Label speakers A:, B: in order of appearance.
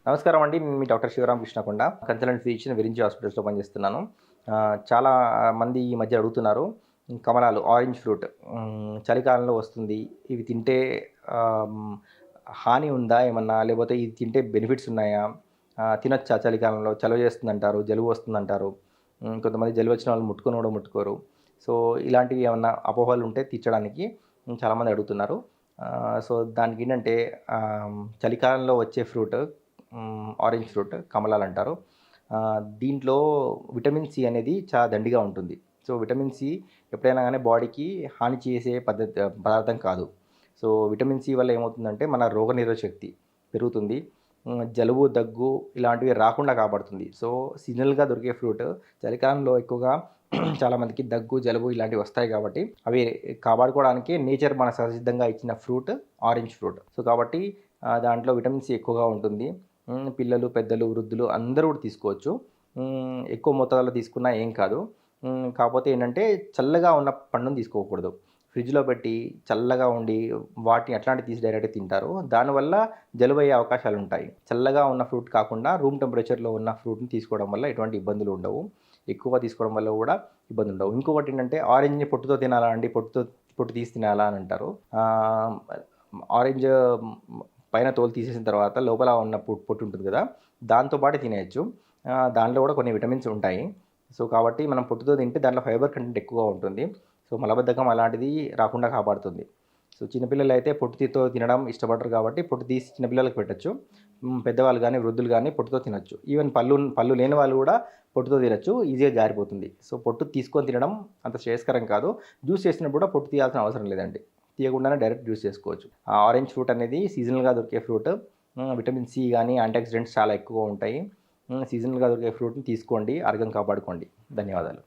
A: నమస్కారం అండి. నేను మీ డాక్టర్ శివరామకృష్ణకొండ. కన్సల్టెంట్ ఫిజిషియన్ విరించి హాస్పిటల్స్‌లో పనిచేస్తున్నాను. చాలా మంది ఈ మధ్య అడుగుతున్నారు. కమలాలు, ఆరెంజ్ ఫ్రూట్ చలికాలంలో వస్తుంది. ఇవి తింటే హ్మ్, హాని ఉందా ఏమన్నా? లేకపోతే ఇది తింటే బెనిఫిట్స్ ఉన్నాయా? తినొచ్చా చలికాలంలో? చలవ చేస్తుందంటారు, జలుబు వస్తుందంటారు. కొంతమంది జలుబు వచ్చిన వాళ్ళు ముట్టుకొని కూడా ముట్టుకోరు. సో, ఇలాంటివి ఏమన్నా అపోహలు ఉంటే తీర్చడానికి చాలామంది అడుగుతున్నారు. సో, దానికేంటంటే చలికాలంలో వచ్చే ఫ్రూట్ ఆరెంజ్ ఫ్రూట్ కమలాలంటారు. దీంట్లో విటమిన్ సి అనేది చాలా దండిగా ఉంటుంది. సో, విటమిన్ సి ఎప్పుడైనా గానీ బాడీకి హాని చేసే పదార్థం కాదు. సో, విటమిన్ సి వల్ల ఏమవుతుందంటే మన రోగనిరోధక శక్తి పెరుగుతుంది. జలుబు, దగ్గు ఇలాంటివి రాకుండా కాపాడుతుంది. సో, సీజనల్‌గా దొరికే ఫ్రూట్ చలికాలంలో ఎక్కువగా చాలామందికి దగ్గు, జలుబు ఇలాంటివి వస్తాయి కాబట్టి అవి కాపాడుకోవడానికి నేచర్ మన సహజసిద్ధంగా ఇచ్చిన ఫ్రూట్ ఆరెంజ్ ఫ్రూట్. సో, కాబట్టి దాంట్లో విటమిన్ సి ఎక్కువగా ఉంటుంది. పిల్లలు, పెద్దలు, వృద్ధులు అందరూ కూడా తీసుకోవచ్చు. ఎక్కువ మోతాదులో తీసుకున్నా ఏం కాదు. కాకపోతే ఏంటంటే చల్లగా ఉన్న పండుని తీసుకోకూడదు. ఫ్రిడ్జ్‌లో పెట్టి చల్లగా ఉండి వాటిని అట్లాంటివి తీసి డైరెక్ట్‌గా తింటారు. దానివల్ల జలుబయ్యే అవకాశాలుంటాయి. చల్లగా ఉన్న ఫ్రూట్ కాకుండా రూమ్ టెంపరేచర్‌లో ఉన్న ఫ్రూట్‌ని తీసుకోవడం వల్ల ఎటువంటి ఇబ్బందులు ఉండవు. ఎక్కువగా తీసుకోవడం వల్ల కూడా ఇబ్బందుండవు. ఇంకొకటి ఏంటంటే ఆరెంజ్‌ని పొట్టుతో తినాలా అండి? పొట్టు తీసి తినాలా అని అంటారు. ఆరెంజ్ పైన తోలు తీసేసిన తర్వాత లోపల ఉన్న పొట్టు ఉంటుంది కదా! దాంతో పాటు తినేయొచ్చు. దాంట్లో కూడా కొన్ని విటమిన్స్ ఉంటాయి. సో, కాబట్టి మనం పొట్టుతో తింటే దాంట్లో ఫైబర్ కంటెంట్ ఎక్కువగా ఉంటుంది. సో, మలబద్ధకం అలాంటిది రాకుండా కాపాడుతుంది. సో, చిన్నపిల్లలైతే పొట్టుతో తినడం ఇష్టపడరు కాబట్టి పొట్టు తీసి చిన్నపిల్లలకి పెట్టొచ్చు. పెద్దవాళ్ళు గానీ, వృద్ధులు గానీ పొట్టుతో తినొచ్చు. ఈవెన్ పళ్ళు లేని వాళ్ళు కూడా పొట్టుతో తినొచ్చు. ఈజీగా జారిపోతుంది. సో, పొట్టు తీసుకొని తినడం అంత శ్రేయస్కరం కాదు. జ్యూస్ చేసినప్పుడు కూడా పొట్టు తీయాల్సిన అవసరం లేదండి. తీయకుండానే డైరెక్ట్ జ్యూస్ చేసుకోవచ్చు. ఆరెంజ్ ఫ్రూట్ అనేది సీజనల్‌గా దొరికే ఫ్రూట్. విటమిన్ సి గానీ, యాంటీ ఆక్సిడెంట్స్ చాలా ఎక్కువగా ఉంటాయి. సీజనల్‌గా దొరికే ఫ్రూట్‌ని తీసుకోండి. ఆరోగ్యం కాపాడుకోండి. ధన్యవాదాలు.